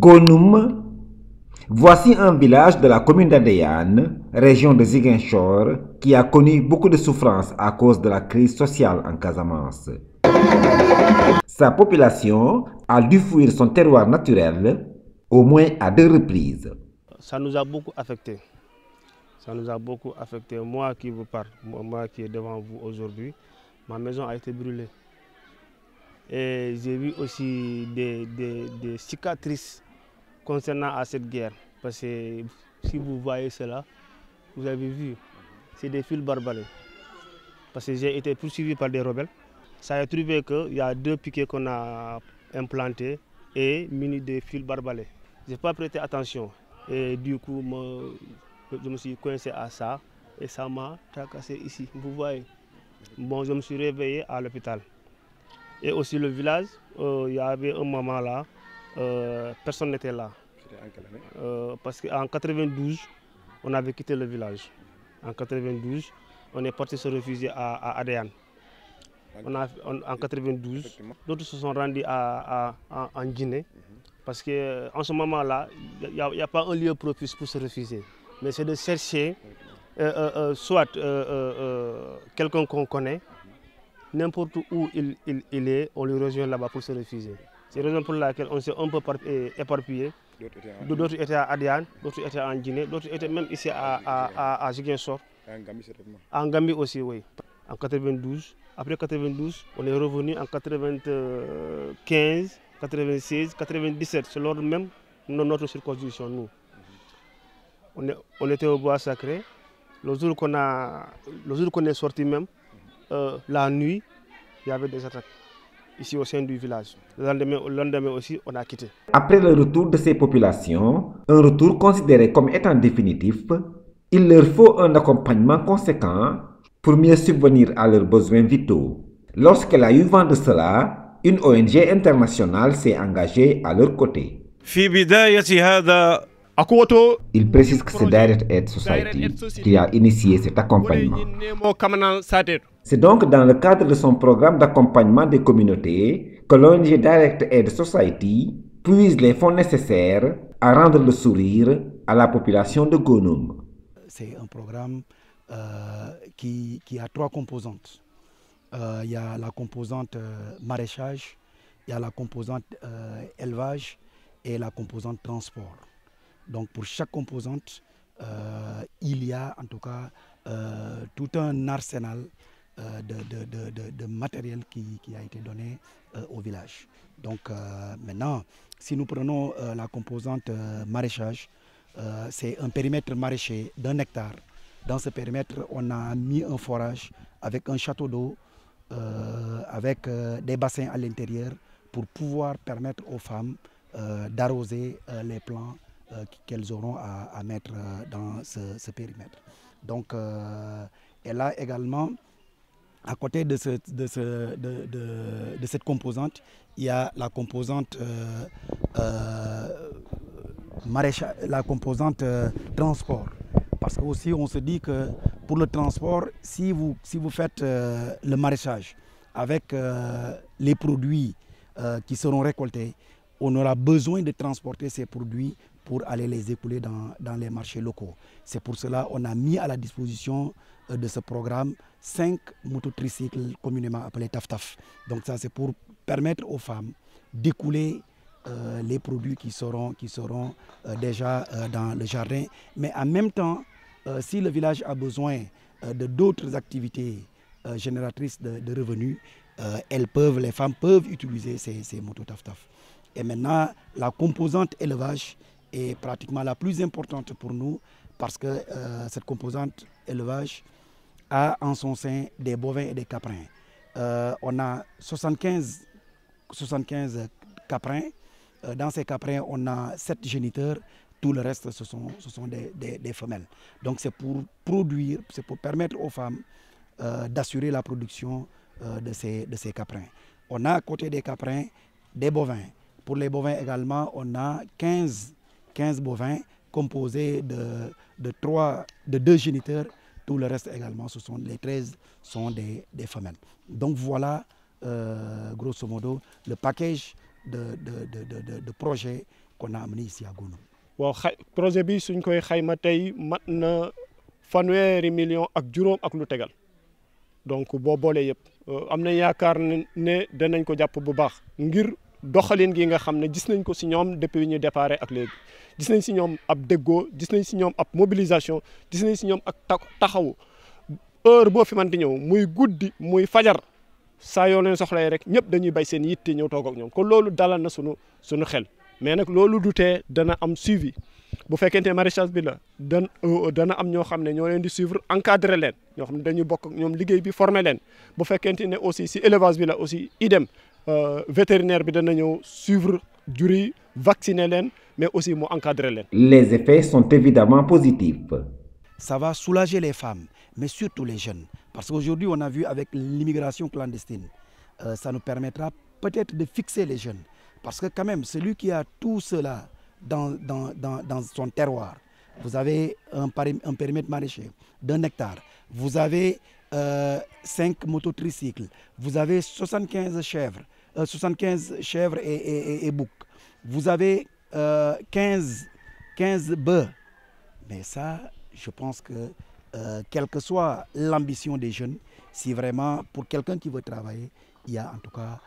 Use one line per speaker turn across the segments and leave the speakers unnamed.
Gonum, voici un village de la commune d'Adéane, région de Ziguinchor, qui a connu beaucoup de souffrances à cause de la crise sociale en Casamance. Sa population a dû fuir son terroir naturel au moins à 2 reprises.
Ça nous a beaucoup affecté. Ça nous a beaucoup affecté. Moi qui vous parle, moi qui est devant vous aujourd'hui, ma maison a été brûlée. Et j'ai vu aussi des cicatrices concernant à cette guerre. Parce que si vous voyez cela, vous avez vu, c'est des fils barbelés. Parce que j'ai été poursuivi par des rebelles. Ça a trouvé qu'il y a 2 piquets qu'on a implantés et munis de fils barbelés. Je n'ai pas prêté attention et du coup, je me suis coincé à ça et ça m'a tracassé ici. Vous voyez, bon, je me suis réveillé à l'hôpital. Et aussi le village, il y avait un moment là, personne n'était là. C'était en quelle année? Parce qu'en 92, on avait quitté le village. En 92, on est parti se réfugier à Adéane. En 92, d'autres se sont rendus en Guinée. Parce qu'en ce moment-là, il n'y a pas un lieu propice pour se réfugier. Mais c'est de chercher soit quelqu'un qu'on connaît, n'importe où il est, on le rejoint là-bas pour se réfugier. C'est la raison pour laquelle on s'est un peu éparpillé. D'autres étaient à Adéane, d'autres étaient en Guinée, d'autres étaient même ici à Ziguinchor. En Gambie aussi, oui. En 92, après 92, on est revenu en 95, 96, 97. C'est lors même de notre circonscription, nous. On était au bois sacré. Le jour qu'on est sorti même, la nuit, il y avait des attaques ici au sein du village. Le lendemain aussi, on a quitté.
Après le retour de ces populations, un retour considéré comme étant définitif, il leur faut un accompagnement conséquent pour mieux subvenir à leurs besoins vitaux. Lorsqu'elle a eu vent de cela, une ONG internationale s'est engagée à leur côté. Il précise que c'est Direct Aid Society qui a initié cet accompagnement. C'est donc dans le cadre de son programme d'accompagnement des communautés que l'ONG Direct Aid Society puise les fonds nécessaires à rendre le sourire à la population de Gonum.
C'est un programme qui a 3 composantes. Il y a la composante maraîchage, il y a la composante élevage et la composante transport. Donc pour chaque composante, il y a en tout cas tout un arsenal de matériel qui a été donné au village. Donc maintenant, si nous prenons la composante maraîchage, c'est un périmètre maraîcher d'1 hectare. Dans ce périmètre, on a mis un forage avec un château d'eau, avec des bassins à l'intérieur pour pouvoir permettre aux femmes d'arroser les plants qu'elles auront à mettre dans ce périmètre. Donc, et là également, à côté de cette composante, il y a la composante maraîchage, la composante transport. Parce que aussi on se dit que pour le transport, si vous faites le maraîchage avec les produits qui seront récoltés, on aura besoin de transporter ces produits pour aller les écouler dans les marchés locaux. C'est pour cela qu'on a mis à la disposition de ce programme 5 mototricycles communément appelés TAF-TAF. Donc ça, c'est pour permettre aux femmes d'écouler les produits qui seront déjà dans le jardin. Mais en même temps, si le village a besoin de d'autres activités génératrices de revenus, les femmes peuvent utiliser ces motos TAF-TAF. Et maintenant, la composante élevage est pratiquement la plus importante pour nous parce que cette composante élevage a en son sein des bovins et des caprins. On a 75 caprins. Dans ces caprins, on a 7 géniteurs. Tout le reste, ce sont des femelles. Donc c'est pour produire, c'est pour permettre aux femmes d'assurer la production de ces caprins. On a à côté des caprins des bovins. Pour les bovins également, on a 15 bovins composés de 2 géniteurs. Tout le reste également, les 13 sont des femelles. Donc voilà, grosso modo, le package de projets qu'on a amené ici à Gonoum.
Waaw projet bi suñ koy xayma tey mat na fanweeri million ak juróom ak lu tegal donc boo boolee yëpp am nañ yaakaar ne danañ ko jàpp bu baax ngir doxalin gi nga xam ne gis nañ ko si ñoom depuis ñu déparé ak léegi gis nañ si ñoom ab déggoo gis nañ si ñoom ab mobilisation gis nañ si ñoom ak taxawu heure boo fi manti ñëw muy guddi muy fajar saa yoo leen soxlay rek ñëpp dañuy bay seen yitte ñëw toog ak ñoom kon loolu dalal na sunu xel mais nag loolu du tee dana am suivi bu fekkente maraîchage bi la dana am ñoo xam ne ñoo leen di suivre encadrer leen ñoo xam ne dañuy bokk ak ñoom liggéey bi former leen bu fekkente ne aussi si élevage bi la aussi idem vétérinaire bi dana ñëw suivre jur yi vacciner leen mais aussi mu encadrer leen.
Les effets sont évidemment positifs.
Ça va soulager les femmes, mais surtout les jeunes. Parce qu'aujourd'hui, on a vu avec l'immigration clandestine, ça nous permettra peut-être de fixer les jeunes. Parce que quand même, celui qui a tout cela dans son terroir, vous avez un périmètre maraîcher d'1 hectare, vous avez 5 mototricycles, vous avez 75 chèvres et boucs, vous avez 15 bœufs. Mais ça, je pense que quelle que soit l'ambition des jeunes, si vraiment pour quelqu'un qui veut travailler, il y a en tout cas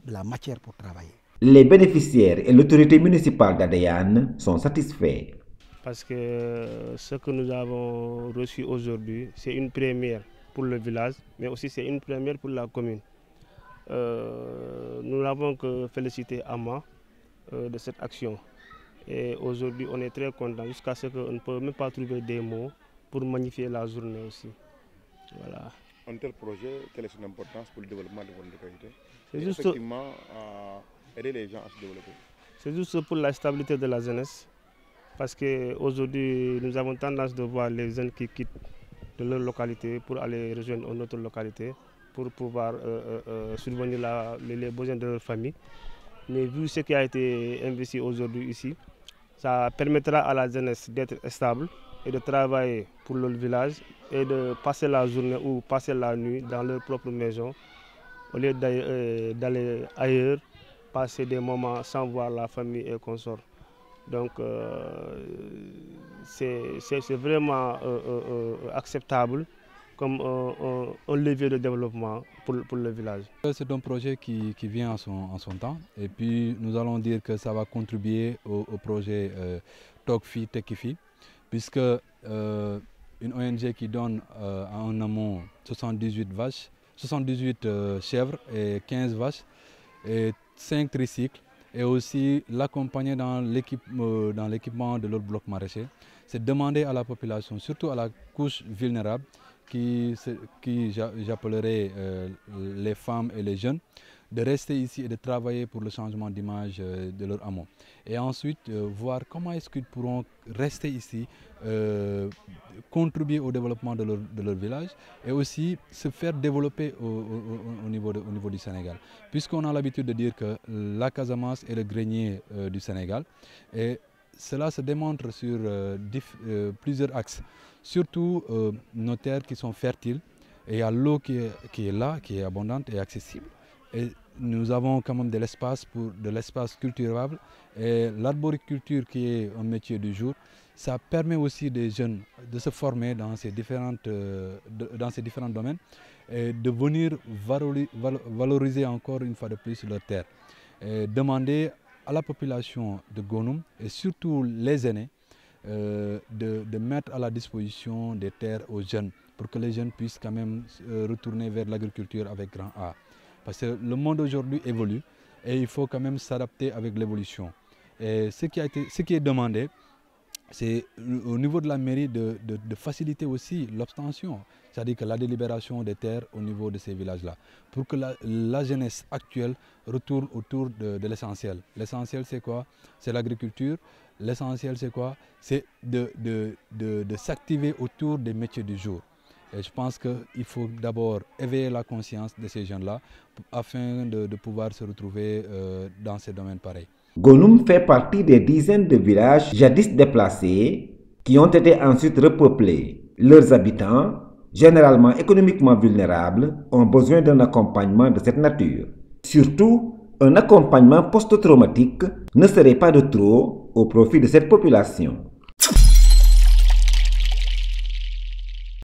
de la matière pour travailler.
Les bénéficiaires et l'autorité municipale d'Adéane sont satisfaits.
Parce que ce que nous avons reçu aujourd'hui, c'est une première pour le village, mais aussi c'est une première pour la commune. Nous n'avons que féliciter Ama de cette action. Et aujourd'hui, on est très content jusqu'à ce qu'on ne peut même pas trouver des mots pour magnifier la journée aussi. Voilà.
Un tel projet, quelle est son importance pour le développement de votre localité?
C'est juste
effectivement aider les gens à se développer.
C'est juste pour la stabilité de la jeunesse. Parce qu'aujourd'hui, nous avons tendance de voir les jeunes qui quittent de leur localité pour aller rejoindre une autre localité pour pouvoir subvenir les besoins de leur famille. Mais vu ce qui a été investi aujourd'hui ici, ça permettra à la jeunesse d'être stable et de travailler pour le village et de passer la journée ou passer la nuit dans leur propre maison au lieu d'aller ailleurs, passer des moments sans voir la famille et consorts. Donc c'est vraiment acceptable comme un levier de développement pour le village.
C'est un projet qui vient en son temps et puis nous allons dire que ça va contribuer au projet Tokfi Tekifi puisque une ONG qui donne en amont 78 chèvres et 15 vaches et 5 tricycles et aussi l'accompagner dans l'équipement de leur bloc maraîcher. C'est demander à la population, surtout à la couche vulnérable, qui j'appellerai les femmes et les jeunes, de rester ici et de travailler pour le changement d'image de leur hameau. Et ensuite, voir comment est-ce qu'ils pourront rester ici, contribuer au développement de leur village et aussi se faire développer au niveau du Sénégal. Puisqu'on a l'habitude de dire que la Casamance est le grenier du Sénégal et cela se démontre sur plusieurs axes. Surtout nos terres qui sont fertiles et il y a l'eau qui est là, qui est abondante et accessible. Et nous avons quand même de l'espace cultivable et l'arboriculture qui est un métier du jour, ça permet aussi des jeunes de se former dans ces différents domaines et de venir valoriser encore une fois de plus leur terre. Et demander à la population de Gonoum et surtout les aînés de mettre à la disposition des terres aux jeunes pour que les jeunes puissent quand même retourner vers l'agriculture avec grand A. Parce que le monde aujourd'hui évolue et il faut quand même s'adapter avec l'évolution. Et ce qui est demandé, c'est au niveau de la mairie de faciliter aussi l'obtention, c'est-à-dire que la délibération des terres au niveau de ces villages-là, pour que la jeunesse actuelle retourne autour de l'essentiel. L'essentiel c'est quoi? C'est l'agriculture. L'essentiel c'est quoi? C'est de s'activer autour des métiers du jour. Et je pense qu'il faut d'abord éveiller la conscience de ces jeunes-là afin de pouvoir se retrouver dans ces domaines pareils.
Gonoum fait partie des dizaines de villages jadis déplacés qui ont été ensuite repeuplés. Leurs habitants, généralement économiquement vulnérables, ont besoin d'un accompagnement de cette nature. Surtout, un accompagnement post-traumatique ne serait pas de trop au profit de cette population.